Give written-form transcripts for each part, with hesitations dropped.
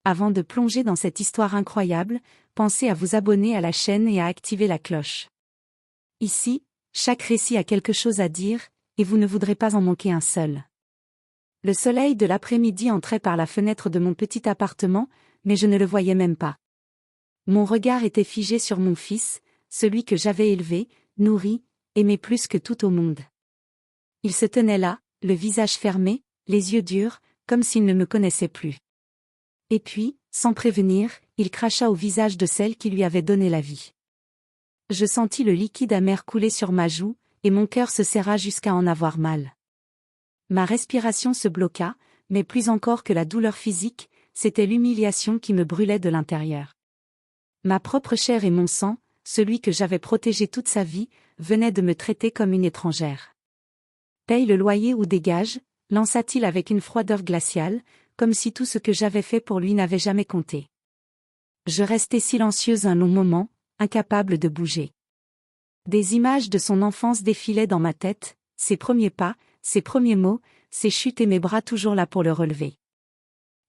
Avant de plonger dans cette histoire incroyable, pensez à vous abonner à la chaîne et à activer la cloche. Ici, chaque récit a quelque chose à dire, et vous ne voudrez pas en manquer un seul. Le soleil de l'après-midi entrait par la fenêtre de mon petit appartement, mais je ne le voyais même pas. Mon regard était figé sur mon fils, celui que j'avais élevé, nourri, aimé plus que tout au monde. Il se tenait là, le visage fermé, les yeux durs, comme s'il ne me connaissait plus. Et puis, sans prévenir, il cracha au visage de celle qui lui avait donné la vie. Je sentis le liquide amer couler sur ma joue, et mon cœur se serra jusqu'à en avoir mal. Ma respiration se bloqua, mais plus encore que la douleur physique, c'était l'humiliation qui me brûlait de l'intérieur. Ma propre chair et mon sang, celui que j'avais protégé toute sa vie, venaient de me traiter comme une étrangère. Paye le loyer ou dégage, lança-t-il avec une froideur glaciale, comme si tout ce que j'avais fait pour lui n'avait jamais compté. Je restai silencieuse un long moment, incapable de bouger. Des images de son enfance défilaient dans ma tête, ses premiers pas, ses premiers mots, ses chutes et mes bras toujours là pour le relever.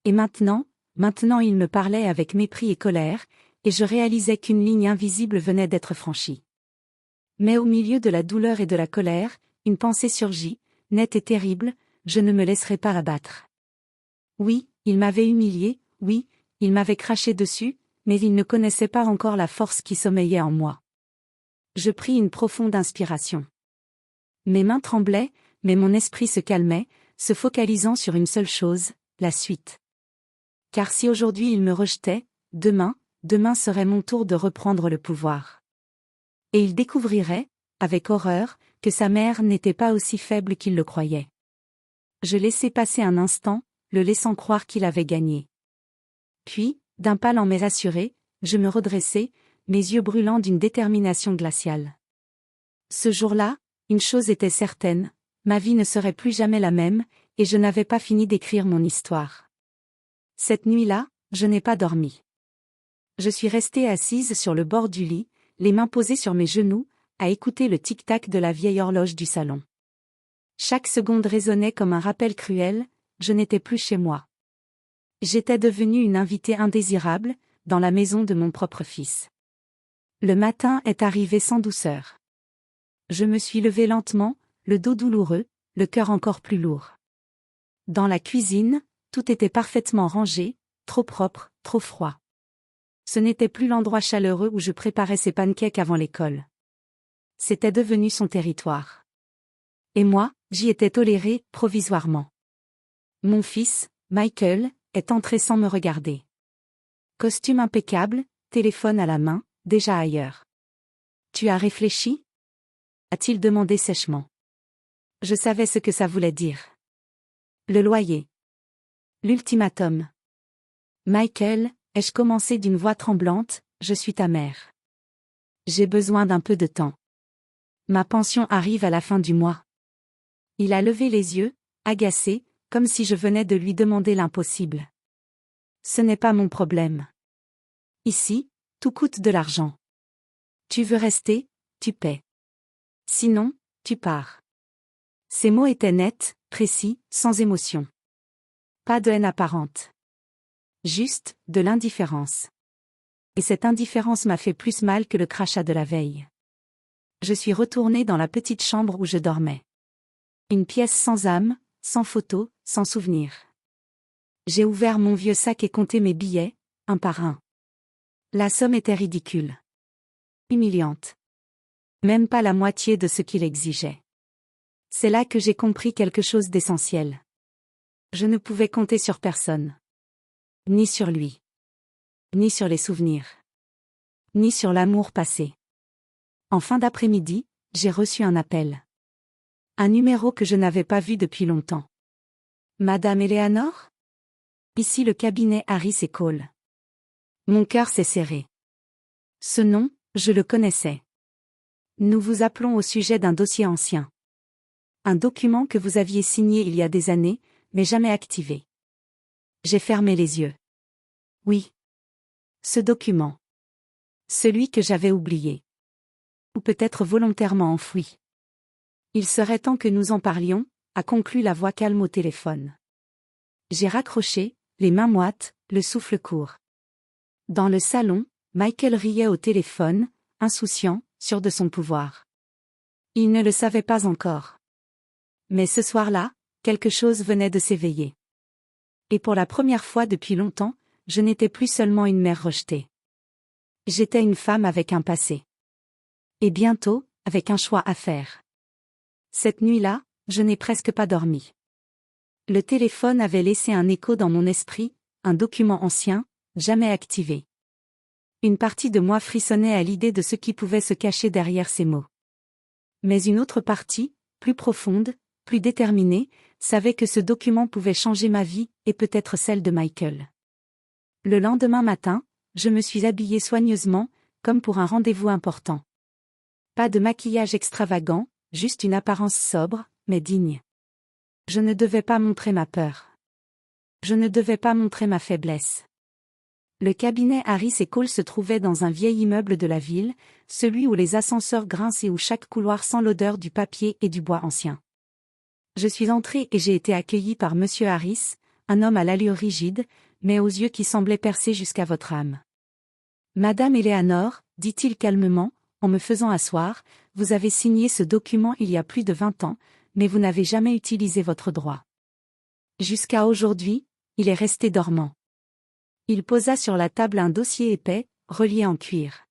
Et maintenant il me parlait avec mépris et colère, et je réalisais qu'une ligne invisible venait d'être franchie. Mais au milieu de la douleur et de la colère, une pensée surgit, nette et terrible, je ne me laisserai pas abattre. Oui, il m'avait humilié, oui, il m'avait craché dessus, mais il ne connaissait pas encore la force qui sommeillait en moi. Je pris une profonde inspiration. Mes mains tremblaient, mais mon esprit se calmait, se focalisant sur une seule chose, la suite. Car si aujourd'hui il me rejetait, demain serait mon tour de reprendre le pouvoir. Et il découvrirait, avec horreur, que sa mère n'était pas aussi faible qu'il le croyait. Je laissai passer un instant, le laissant croire qu'il avait gagné. Puis, d'un pas lent mais rassuré, je me redressai, mes yeux brûlants d'une détermination glaciale. Ce jour-là, une chose était certaine, ma vie ne serait plus jamais la même, et je n'avais pas fini d'écrire mon histoire. Cette nuit-là, je n'ai pas dormi. Je suis restée assise sur le bord du lit, les mains posées sur mes genoux, à écouter le tic-tac de la vieille horloge du salon. Chaque seconde résonnait comme un rappel cruel, je n'étais plus chez moi. J'étais devenue une invitée indésirable, dans la maison de mon propre fils. Le matin est arrivé sans douceur. Je me suis levée lentement, le dos douloureux, le cœur encore plus lourd. Dans la cuisine, tout était parfaitement rangé, trop propre, trop froid. Ce n'était plus l'endroit chaleureux où je préparais ses pancakes avant l'école. C'était devenu son territoire. Et moi, j'y étais tolérée, provisoirement. Mon fils, Michael, est entré sans me regarder. Costume impeccable, téléphone à la main, déjà ailleurs. « Tu as réfléchi ?» a-t-il demandé sèchement. Je savais ce que ça voulait dire. Le loyer. L'ultimatum. Michael, ai-je commencé d'une voix tremblante, je suis ta mère. J'ai besoin d'un peu de temps. Ma pension arrive à la fin du mois. Il a levé les yeux, agacé, comme si je venais de lui demander l'impossible. Ce n'est pas mon problème. Ici, tout coûte de l'argent. Tu veux rester, tu paies. Sinon, tu pars. Ces mots étaient nets, précis, sans émotion. Pas de haine apparente. Juste, de l'indifférence. Et cette indifférence m'a fait plus mal que le crachat de la veille. Je suis retournée dans la petite chambre où je dormais. Une pièce sans âme, sans photo, sans souvenir. J'ai ouvert mon vieux sac et compté mes billets, un par un. La somme était ridicule. Humiliante. Même pas la moitié de ce qu'il exigeait. C'est là que j'ai compris quelque chose d'essentiel. Je ne pouvais compter sur personne. Ni sur lui. Ni sur les souvenirs. Ni sur l'amour passé. En fin d'après-midi, j'ai reçu un appel. Un numéro que je n'avais pas vu depuis longtemps. Madame Eleanor ? Ici le cabinet Harris & Cole. Mon cœur s'est serré. Ce nom, je le connaissais. Nous vous appelons au sujet d'un dossier ancien. Un document que vous aviez signé il y a des années, mais jamais activé. J'ai fermé les yeux. Oui. Ce document. Celui que j'avais oublié. Ou peut-être volontairement enfoui. Il serait temps que nous en parlions, a conclu la voix calme au téléphone. J'ai raccroché, les mains moites, le souffle court. Dans le salon, Michael riait au téléphone, insouciant, sûr de son pouvoir. Il ne le savait pas encore. Mais ce soir-là, quelque chose venait de s'éveiller. Et pour la première fois depuis longtemps, je n'étais plus seulement une mère rejetée. J'étais une femme avec un passé. Et bientôt, avec un choix à faire. Cette nuit-là, je n'ai presque pas dormi. Le téléphone avait laissé un écho dans mon esprit, un document ancien, jamais activé. Une partie de moi frissonnait à l'idée de ce qui pouvait se cacher derrière ces mots. Mais une autre partie, plus profonde, plus déterminée, savait que ce document pouvait changer ma vie, et peut-être celle de Michael. Le lendemain matin, je me suis habillée soigneusement, comme pour un rendez-vous important. Pas de maquillage extravagant, juste une apparence sobre, mais digne. Je ne devais pas montrer ma peur. Je ne devais pas montrer ma faiblesse. Le cabinet Harris & Cole se trouvait dans un vieil immeuble de la ville, celui où les ascenseurs grincent et où chaque couloir sent l'odeur du papier et du bois ancien. Je suis entrée et j'ai été accueillie par Monsieur Harris, un homme à l'allure rigide, mais aux yeux qui semblaient percer jusqu'à votre âme. Madame Eleanor, dit-il calmement, en me faisant asseoir, vous avez signé ce document il y a plus de 20 ans, mais vous n'avez jamais utilisé votre droit. Jusqu'à aujourd'hui, il est resté dormant. Il posa sur la table un dossier épais, relié en cuir.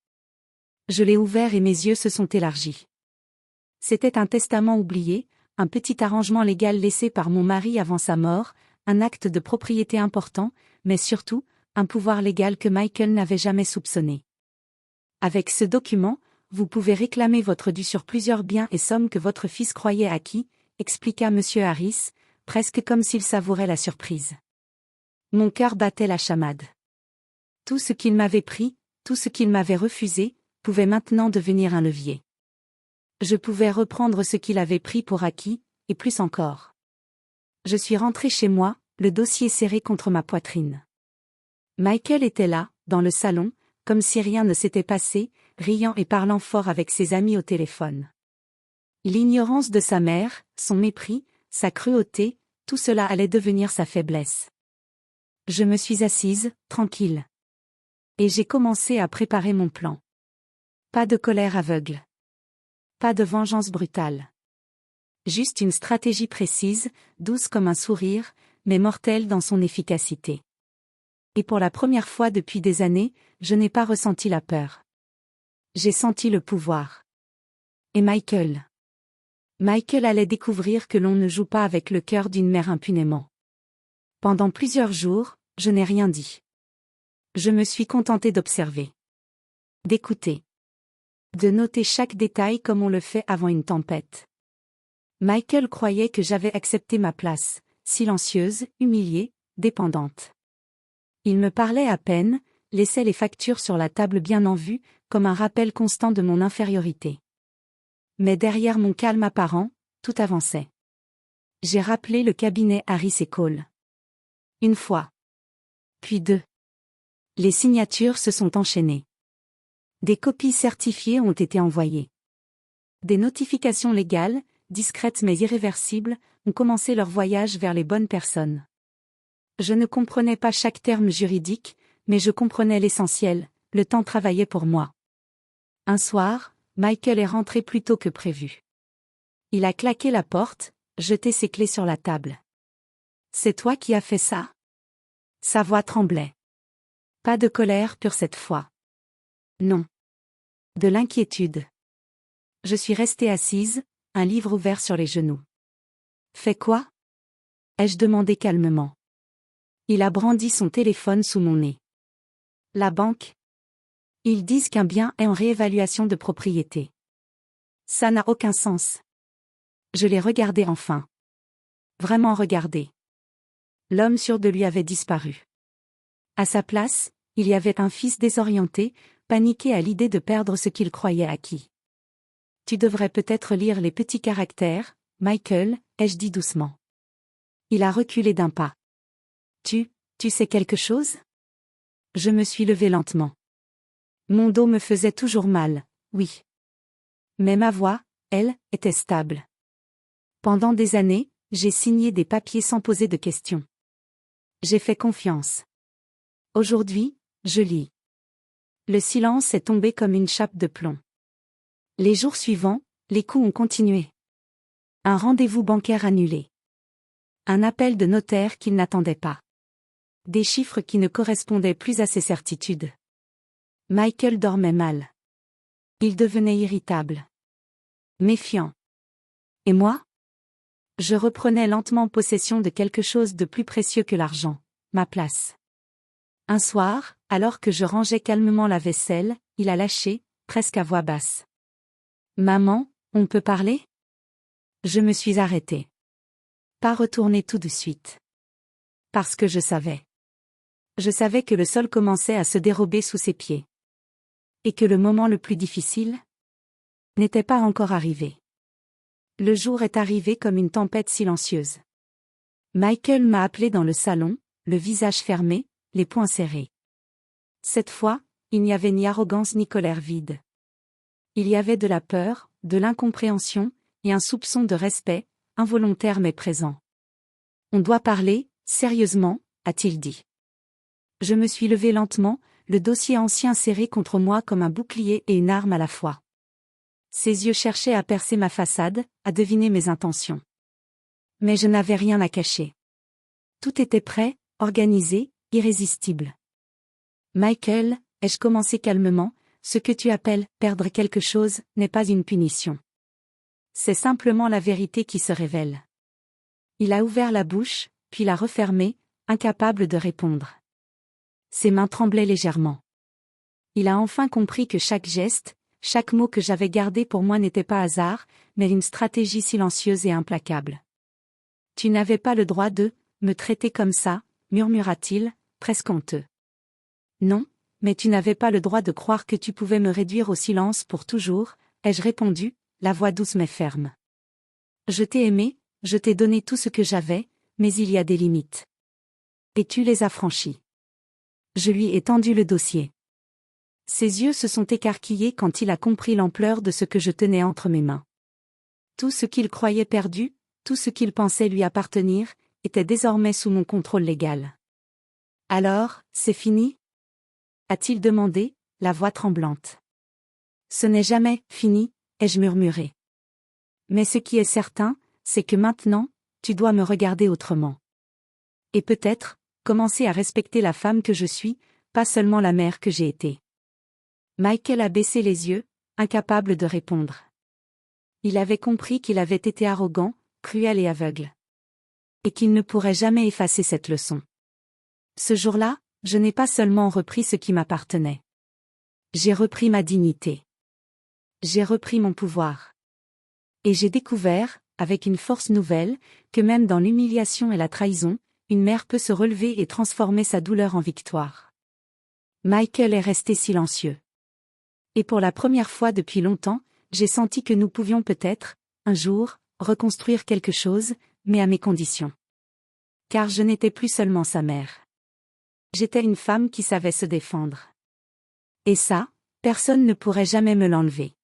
Je l'ai ouvert et mes yeux se sont élargis. C'était un testament oublié, un petit arrangement légal laissé par mon mari avant sa mort, un acte de propriété important, mais surtout, un pouvoir légal que Michael n'avait jamais soupçonné. Avec ce document, vous pouvez réclamer votre dû sur plusieurs biens et sommes que votre fils croyait acquis, expliqua Monsieur Harris, presque comme s'il savourait la surprise. Mon cœur battait la chamade. Tout ce qu'il m'avait pris, tout ce qu'il m'avait refusé, pouvait maintenant devenir un levier. Je pouvais reprendre ce qu'il avait pris pour acquis, et plus encore. Je suis rentrée chez moi, le dossier serré contre ma poitrine. Michael était là, dans le salon, comme si rien ne s'était passé, riant et parlant fort avec ses amis au téléphone. L'ignorance de sa mère, son mépris, sa cruauté, tout cela allait devenir sa faiblesse. Je me suis assise, tranquille. Et j'ai commencé à préparer mon plan. Pas de colère aveugle. Pas de vengeance brutale. Juste une stratégie précise, douce comme un sourire, mais mortelle dans son efficacité. Et pour la première fois depuis des années, je n'ai pas ressenti la peur. J'ai senti le pouvoir. Et Michael allait découvrir que l'on ne joue pas avec le cœur d'une mère impunément. Pendant plusieurs jours, je n'ai rien dit. Je me suis contentée d'observer. D'écouter. De noter chaque détail comme on le fait avant une tempête. Michael croyait que j'avais accepté ma place, silencieuse, humiliée, dépendante. Il me parlait à peine, laissait les factures sur la table bien en vue, comme un rappel constant de mon infériorité. Mais derrière mon calme apparent, tout avançait. J'ai rappelé le cabinet Harris & Cole. Une fois. Puis deux. Les signatures se sont enchaînées. Des copies certifiées ont été envoyées. Des notifications légales, discrètes mais irréversibles, ont commencé leur voyage vers les bonnes personnes. Je ne comprenais pas chaque terme juridique, mais je comprenais l'essentiel, le temps travaillait pour moi. Un soir, Michael est rentré plus tôt que prévu. Il a claqué la porte, jeté ses clés sur la table. « C'est toi qui as fait ça ?» Sa voix tremblait. Pas de colère pure cette fois. Non. De l'inquiétude. Je suis restée assise, un livre ouvert sur les genoux. « Fais quoi ?» ai-je demandé calmement. Il a brandi son téléphone sous mon nez. « La banque ? Ils disent qu'un bien est en réévaluation de propriété. Ça n'a aucun sens. » Je l'ai regardé enfin. Vraiment regardé. L'homme sûr de lui avait disparu. À sa place, il y avait un fils désorienté, paniqué à l'idée de perdre ce qu'il croyait acquis. « Tu devrais peut-être lire les petits caractères, Michael, ai-je dit doucement. Il a reculé d'un pas. « Tu sais quelque chose ?» Je me suis levée lentement. Mon dos me faisait toujours mal, oui. Mais ma voix, elle, était stable. Pendant des années, j'ai signé des papiers sans poser de questions. J'ai fait confiance. Aujourd'hui, je lis. Le silence est tombé comme une chape de plomb. Les jours suivants, les coups ont continué. Un rendez-vous bancaire annulé. Un appel de notaire qu'il n'attendait pas. Des chiffres qui ne correspondaient plus à ses certitudes. Michael dormait mal. Il devenait irritable. Méfiant. Et moi? Je reprenais lentement possession de quelque chose de plus précieux que l'argent, ma place. Un soir, alors que je rangeais calmement la vaisselle, il a lâché, presque à voix basse. Maman, on peut parler? Je me suis arrêtée. Pas retourner tout de suite. Parce que je savais. Je savais que le sol commençait à se dérober sous ses pieds. Et que le moment le plus difficile n'était pas encore arrivé. Le jour est arrivé comme une tempête silencieuse. Michael m'a appelé dans le salon, le visage fermé, les poings serrés. Cette fois, il n'y avait ni arrogance ni colère vide. Il y avait de la peur, de l'incompréhension, et un soupçon de respect, involontaire mais présent. On doit parler, sérieusement, a-t-il dit. Je me suis levée lentement, le dossier ancien serré contre moi comme un bouclier et une arme à la fois. Ses yeux cherchaient à percer ma façade, à deviner mes intentions. Mais je n'avais rien à cacher. Tout était prêt, organisé, irrésistible. Michael, ai-je commencé calmement, ce que tu appelles « perdre quelque chose » n'est pas une punition. C'est simplement la vérité qui se révèle. Il a ouvert la bouche, puis l'a refermée, incapable de répondre. Ses mains tremblaient légèrement. Il a enfin compris que chaque geste, chaque mot que j'avais gardé pour moi n'était pas hasard, mais une stratégie silencieuse et implacable. « Tu n'avais pas le droit de me traiter comme ça », murmura-t-il, presque honteux. « Non, mais tu n'avais pas le droit de croire que tu pouvais me réduire au silence pour toujours », ai-je répondu, la voix douce mais ferme. « Je t'ai aimé, je t'ai donné tout ce que j'avais, mais il y a des limites. Et tu les as franchies. » Je lui ai tendu le dossier. Ses yeux se sont écarquillés quand il a compris l'ampleur de ce que je tenais entre mes mains. Tout ce qu'il croyait perdu, tout ce qu'il pensait lui appartenir, était désormais sous mon contrôle légal. « Alors, c'est fini ?» a-t-il demandé, la voix tremblante. « Ce n'est jamais fini », ai-je murmuré. « Mais ce qui est certain, c'est que maintenant, tu dois me regarder autrement. Et peut-être, commencer à respecter la femme que je suis, pas seulement la mère que j'ai été. » Michael a baissé les yeux, incapable de répondre. Il avait compris qu'il avait été arrogant, cruel et aveugle. Et qu'il ne pourrait jamais effacer cette leçon. Ce jour-là, je n'ai pas seulement repris ce qui m'appartenait. J'ai repris ma dignité. J'ai repris mon pouvoir. Et j'ai découvert, avec une force nouvelle, que même dans l'humiliation et la trahison, une mère peut se relever et transformer sa douleur en victoire. Michael est resté silencieux. Et pour la première fois depuis longtemps, j'ai senti que nous pouvions peut-être, un jour, reconstruire quelque chose, mais à mes conditions. Car je n'étais plus seulement sa mère. J'étais une femme qui savait se défendre. Et ça, personne ne pourrait jamais me l'enlever.